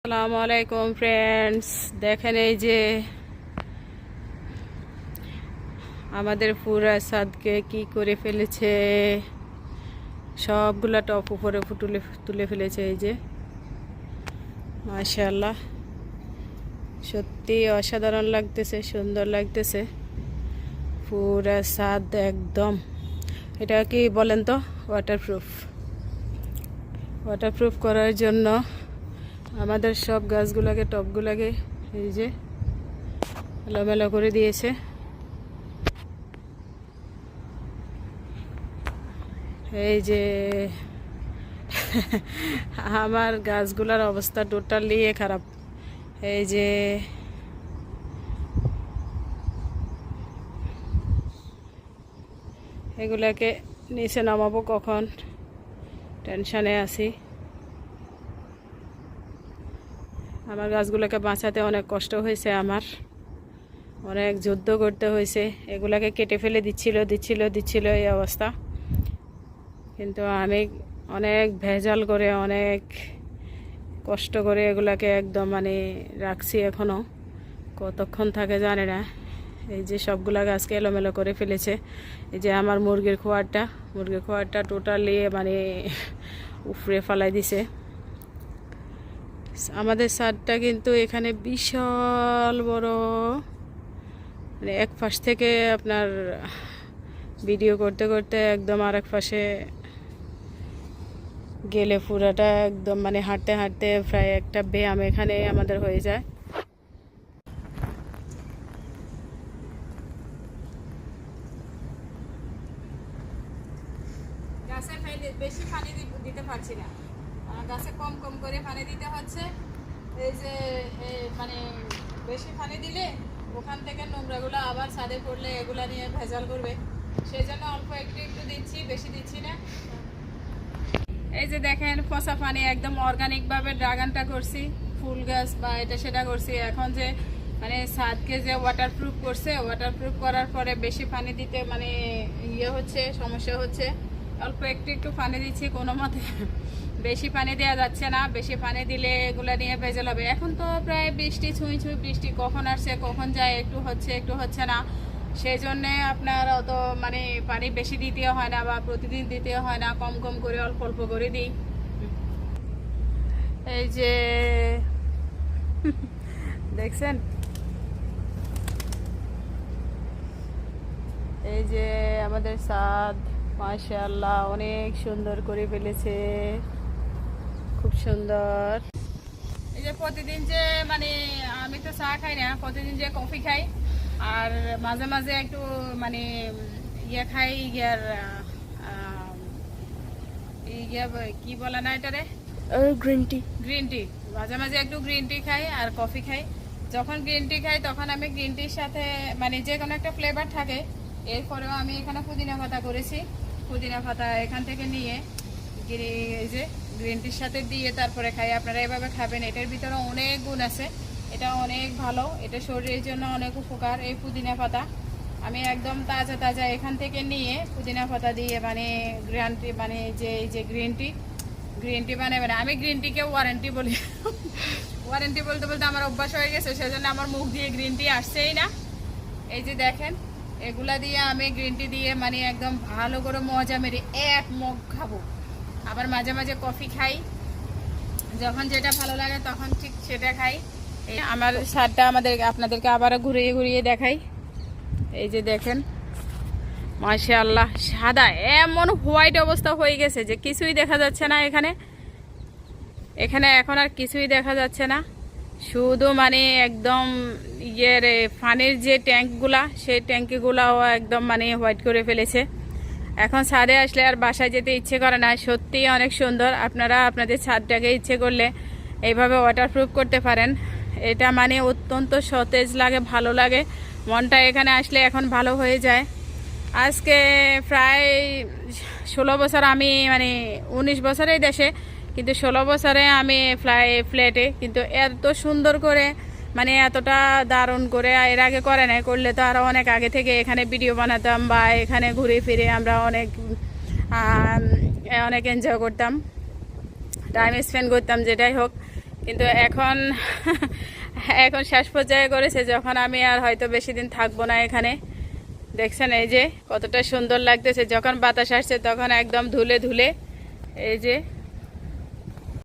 আসসালামু আলাইকুম ফ্রেন্ডস, দেখেন এই যে আমাদের পুরা ছাদকে কি করে ফেলেছে। সবগুলা টপ উপরে তুলে তুলে ফেলেছে। এই যে মাশাআল্লাহ, সত্যি অসাধারণ লাগতেছে, সুন্দর লাগতেছে পুরা ছাদ একদম। এটা কি বলেন তো? ওয়াটারপ্রুফ। ওয়াটারপ্রুফ করার জন্য আমাদের সব গাছগুলোকে টবগুলোকে এই যে এলোমেলো করে দিয়েছে। এই যে আমার গাছগুলোর অবস্থা টোটালি খারাপ। এই যে এগুলাকে নিচে নামাবো কখন, টেনশনে আছি। আমার গাছগুলোকে বাঁচাতে অনেক কষ্ট হয়েছে, আমার অনেক যুদ্ধ করতে হয়েছে। এগুলাকে কেটে ফেলে দিচ্ছিল এই অবস্থা। কিন্তু আমি অনেক ভেজাল করে, অনেক কষ্ট করে এগুলাকে একদম রাখছি। এখনও কতক্ষণ থাকে জানে না। এই যে সবগুলা গাছকে এলোমেলো করে ফেলেছে। এই যে আমার মুরগির খোয়ারটা টোটালি উপড়ে ফেলাই দিছে। আমাদের ছাদটা কিন্তু এখানে বিশাল বড়, এক পাশ থেকে আপনার ভিডিও করতে করতে একদম আরেক পাশে গেলে পুরাটা একদম হাঁটতে হাঁটতে প্রায় একটা ব্যায়াম এখানে আমাদের হয়ে যায়। গাছে বেশি পানি দিতে পারছি না, গাছে কম কম করে পানি দিতে হচ্ছে। এই যে বেশি পানি দিলে ওখান থেকে নোংরাগুলো আবার ছাদে পড়লে এগুলা নিয়ে ভেজাল করবে, সেই জন্য অল্প একটু একটু দিচ্ছি, বেশি দিচ্ছি না। এই যে দেখেন পচা পানি একদম অর্গানিকভাবে ড্রাগনটা করছি, ফুল গাছ বা এটা সেটা করছি। এখন যে ছাদকে যে ওয়াটারপ্রুফ করছে, ওয়াটারপ্রুফ করার পরে বেশি পানি দিতে সমস্যা হচ্ছে। অল্প একটু একটু পানি দিচ্ছি, কোনো মতে বেশি পানি দেওয়া যাচ্ছে না। বেশি পানি দিলে এগুলা নিয়ে ভেজাল হবে। এখন তো প্রায় বৃষ্টি, ছুঁই বৃষ্টি কখন আসছে কখন যায়, একটু হচ্ছে না। সেই জন্যে আপনার অত পানি বেশি দিতে হয় না বা প্রতিদিন দিতে হয় না, কম কম করে অল্প অল্প করে দিই। এই যে দেখছেন, এই যে আমাদের ছাদ মাশাআল্লাহ অনেক সুন্দর করে ফেলেছে, খুব সুন্দর। এই যে প্রতিদিন যে আমি তো চা খাই না, প্রতিদিন যে কফি খাই, আর মাঝে মাঝে একটু খাই কি বলে না এটারে, গ্রিন টি। মাঝে মাঝে একটু গ্রিন টি খাই আর কফি খাই। যখন গ্রিন টি খাই তখন আমি গ্রিন টির সাথে যে কোনো একটা ফ্লেভার থাকে। এরপরেও আমি এখানে পুদিনা পাতা করেছি, পুদিনা পাতা এখান থেকে নিয়ে এই যে গ্রিন টির সাথে দিয়ে তারপরে খাই। আপনারা এভাবে খাবেন, এটার ভিতরে অনেক গুণ আছে, এটা অনেক ভালো, এটা শরীরের জন্য অনেক উপকার। এই পুদিনা পাতা আমি একদম তাজা তাজা এখান থেকে নিয়ে পুদিনা পাতা দিয়ে গ্রিন টি এই যে গ্রিন টি বানাবেন। আমি গ্রিন টিকে ওয়ারেন্টি বলি। ওয়ারেন্টি বলতে বলতে আমার অভ্যাস হয়ে গেছে, সেজন্য আমার মুখ দিয়ে গ্রিন টি আসছেই না। এই যে দেখেন, এগুলা দিয়ে আমি গ্রিন টি দিয়ে একদম ভালো করে মজা মেরে এক মগ খাবো। আবার মাঝে মাঝে কফি খাই, যখন যেটা ভালো লাগে তখন ঠিক সেটা খাই। এই আমার ছাদটা আপনাদেরকে আবারও ঘুরিয়ে ঘুরিয়ে দেখাই। এই যে দেখেন মাশাআল্লাহ, সাদা এমন হোয়াইট অবস্থা হয়ে গেছে যে কিছুই দেখা যাচ্ছে না। এখানে এখন আর কিছুই দেখা যাচ্ছে না, শুধু একদম পানির যে ট্যাঙ্কগুলা, সেই ট্যাঙ্কিগুলাও একদম হোয়াইট করে ফেলেছে। এখন ছাদে আসলে আর বাসায় যেতে ইচ্ছে করে না। সত্যি অনেক সুন্দর। আপনারা আপনাদের ছাদটাকে ইচ্ছে করলে এইভাবে ওয়াটারপ্রুফ করতে পারেন। এটা অত্যন্ত সতেজ লাগে, ভালো লাগে। মনটা এখানে আসলে এখন ভালো হয়ে যায়। আজকে প্রায় 16 বছর, আমি 19 বছরেই দেশে, কিন্তু 16 বছরে আমি ফ্ল্যাটে। কিন্তু এত সুন্দর করে এতটা দারুণ করে এর আগে করে নাই। করলে তো আরও অনেক আগে থেকে এখানে ভিডিও বানাতাম বা এখানে ঘুরে ফিরে আমরা অনেক এনজয় করতাম, টাইম স্পেন্ড করতাম, যেটাই হোক। কিন্তু এখন এখন শেষ পর্যায়ে করেছে, যখন আমি আর হয়তো বেশি দিন থাকবো না এখানে। দেখছেন এই যে কতটা সুন্দর লাগতেছে, যখন বাতাস আসছে তখন একদম ধুলে ধুলে এই যে